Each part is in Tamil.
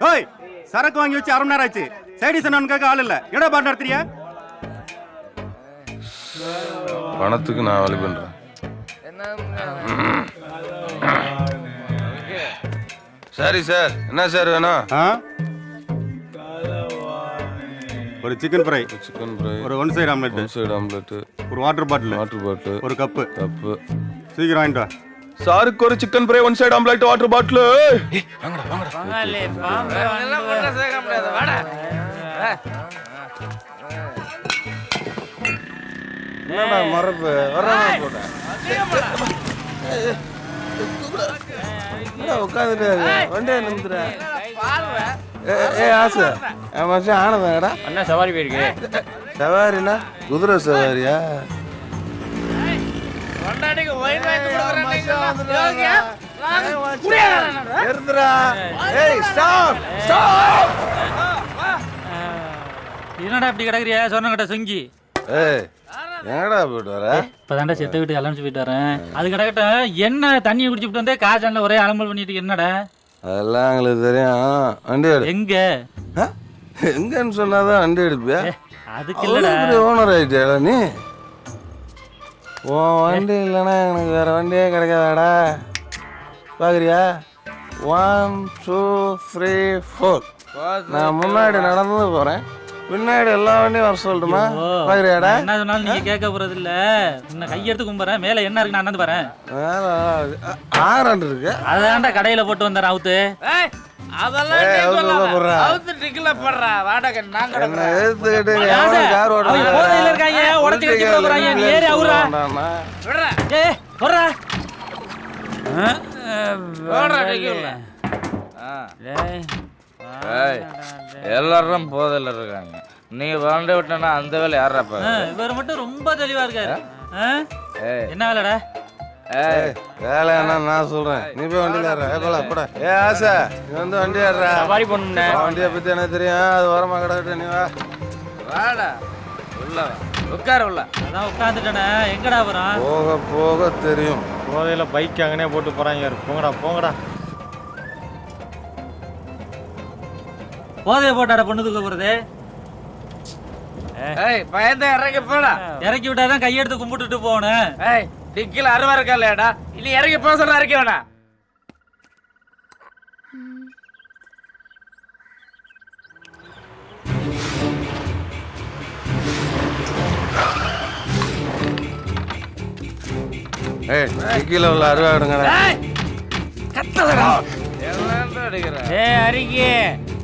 ஓய், சரக்கு வாங்கி வச்சு 1/2 மணி நேரம் ஆச்சு. சைடிஸ் என்னன்னு ஆள் இல்ல. என்ன பாட்டு நடத்துறியா? பணத்துக்கு நான் வழி பண்றேன். சரி சார், என்ன சார் வேணும்? ஒரு சிக்கன் ஃப்ரை, ஒரு ஒன் சைடு ஆம்லெட், ஒரு வாட்டர் பாட்டில், ஒரு கப்பு. சீக்கிரம் வாங்கிட்டு வா. சாருக்கு ஒரு chicken fry, one side omelette, water bottle. என்னடா மரப்பு வர்றாங்க போட உட்காந்துட்டு வண்டியை நிமித்துற. ஆசை என் மனுஷன் ஆனதாடா. அண்ணா சவாரி போயிருக்கு. சவாரினா குதிரை சவாரியா? என்னடா இப்படி கிடக்குறியா? சொன்ன கிட்ட சொங்கி. எங்கடா போயிட்டு வர? இப்பதான்டா செத்த வீட்டு அலம்பிச்சு போயிட்டு வரேன். அது கிடக்கட்ட என்ன தண்ணியை குடிச்சுட்டு வந்தே காய்ச்சல்ல ஒரே அலம்பல் பண்ணிட்டு என்னடா? அதெல்லாம் எங்களுக்கு தெரியும். வண்டி எடு. எங்க எங்கன்னு சொன்னாதான் வண்டி எடுப்பியா? அதுக்கு இல்லடா. ஓனர் ஆயிட்டியாடா நீ? உன் வண்டி இல்லைன்னா எனக்கு வேற வண்டியே கிடைக்காதாடா. பாக்குறியா? 1 2 3 4. நான் முன்னாடி நடந்து போறேன், பின்னாடி எல்லா வண்டியும் வர சொல்லட்டுமா? பாக்குறியாடா? என்ன சொன்னாலும் நீங்க கேட்க போறது இல்ல. இன்னும் கையெடுத்து கும்பறேன். மேல என்ன இருக்கு நான் பாறேன். ஆறாண்டு இருக்கு. அதான்டா கடையில போட்டு வந்தார் அவுத்து. அதெல்லாம் அவுத்து டிக்கல போடுறா. வாடகை நாங்க என்ன ஏத்துக்கிட்டு கார் ஓட போதையில இருக்காங்க. உடைச்சு கட்டி போறாங்க. நீ ஏறி அவுறா. விடுறா. ஏய் போறா. போடுறா டிக்கல. எல்லாரும் போதையில இருக்காங்க. நீ வண்டி விட்டனா அந்த வேலை யாரா பாரு. இவர் மட்டும் ரொம்ப தெளிவா இருக்காரு. என்ன வேலைடா? வேலை என்ன நான் சொல்றேன், நீ போய் வண்டியில ஏறா. ஆசை நீ வந்து வண்டி ஏறா. சவாரி பண்ணுனே. வண்டியை பத்தி எனக்கு தெரியும். அது ஓரமா கிடக்கட்டும். நீ வா. வாடா உள்ள வா. உட்கார உள்ள. அதான் உட்காந்துட்டேனே. எங்கடா வரான்? போக போக தெரியும். போதையில பைக் அங்கனே போட்டு போறாங்க. போங்கடா போங்கடா. போதைய போட்டாட பொண்ணு தூக்க போறது. ஏய் பயந்து இறங்கி போடா. இறக்கி விட்டாதான் கையெடுத்து கும்பிட்டுட்டு போகணும். ஏய் டிக்கில 60 இருக்கா இல்லையாடா? இனி இறங்கி போக சொல்ற இறக்கி வேணா. கீழே உள்ள 60 எடுங்கடா. கத்தலடா. எல்லாம் அடிக்கிற. ஏய் அரிக்கி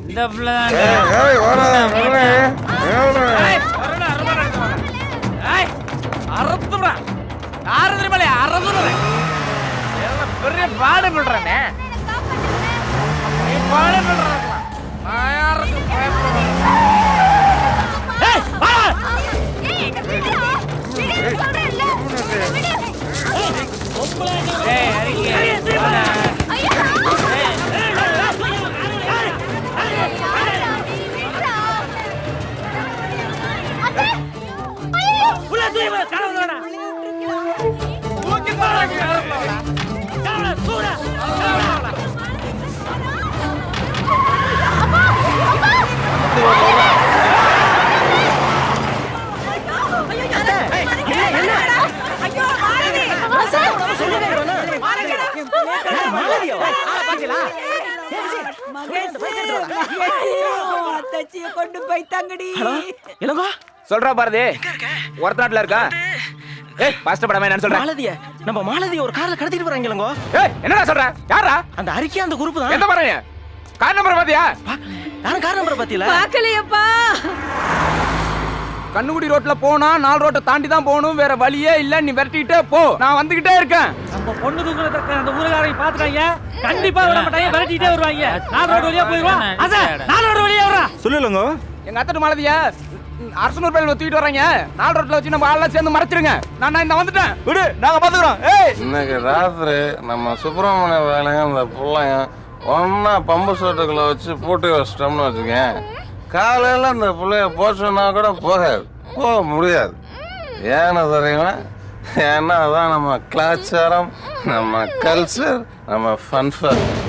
இந்த புள்ள தான். ஏய் ஓடாத ஓடாத. ஏய் வரடா அரடா. ஏய் அரத்துடா. யாரு தெரியுமாலே அரதுறே. எல்லாம் பெரிய பாடு பண்றானே. நீ பாடு பண்றடா. நான் யாருக்கு பயப்படுறேன்? ஏய் வா. ஏய் அரிக்கி. புள்ள தூய் கரவடா. தூக்கி போறாங்க யாரப்பா? கரவடா சூடா. கொண்டு போய் தங்கடி. சொல்றா பாரதி. ஒருத்த நாட்டுல இருக்கா? ஏய் பாஸ்ட் படமா என்ன சொல்ற? மாலதிய நம்ம மாலதிய ஒரு கார்ல கடத்திட்டு போறாங்க இல்லங்கோ. ஏய் என்னடா சொல்ற? யாரா? அந்த அறிக்கை அந்த குரூப் தான். எந்த பாருங்க? கார் நம்பர் பாத்தியா? யாரும் கார் நம்பர் பாத்தியல? பார்க்கலையப்பா. கண்ணுக்குடி ரோட்ல போனா 4 ரோட்டை தாண்டி தான் போகணும். வேற வழியே இல்ல. நீ விரட்டிட்டே போ. நான் வந்துகிட்டே இருக்கேன். நம்ம பொண்ணு தூக்குறத அந்த ஊர்காரங்க பாத்துறாங்க. கண்டிப்பா விட மாட்டாங்க. விரட்டிட்டே வருவாங்க. 4 ரோடு வழியா போயிடுவோம். அத 4 ரோடு வழியா வரா. சொல்லுங்க. எங்க அத்தட்டு மாலதியா அரசனூர் பையில தூக்கிட்டு வராங்க. 4 ரோட்ல வச்சு நம்ம ஆளெல்லாம் சேர்ந்து மறைச்சிருங்க. நான் இந்த வந்துட்டேன். விடு நாங்க பாத்துக்கிறோம். ஏய் இன்னைக்கு ராத்திரி நம்ம சுப்பிரமணிய வேலைங்க அந்த பிள்ளைங்க ஒன்னா பம்பு சோட்டுக்குள்ள வச்சு பூட்டி வச்சிட்டோம்னு வச்சுக்கேன், காலையில அந்த பிள்ளைய போச்சோன்னா கூட போகாது, போக முடியாது. ஏன்னு தெரியுமா? ஏன்னா அதான் நம்ம கலாச்சாரம், நம்ம கல்ச்சர், நம்ம ஃபன்ஃபர்.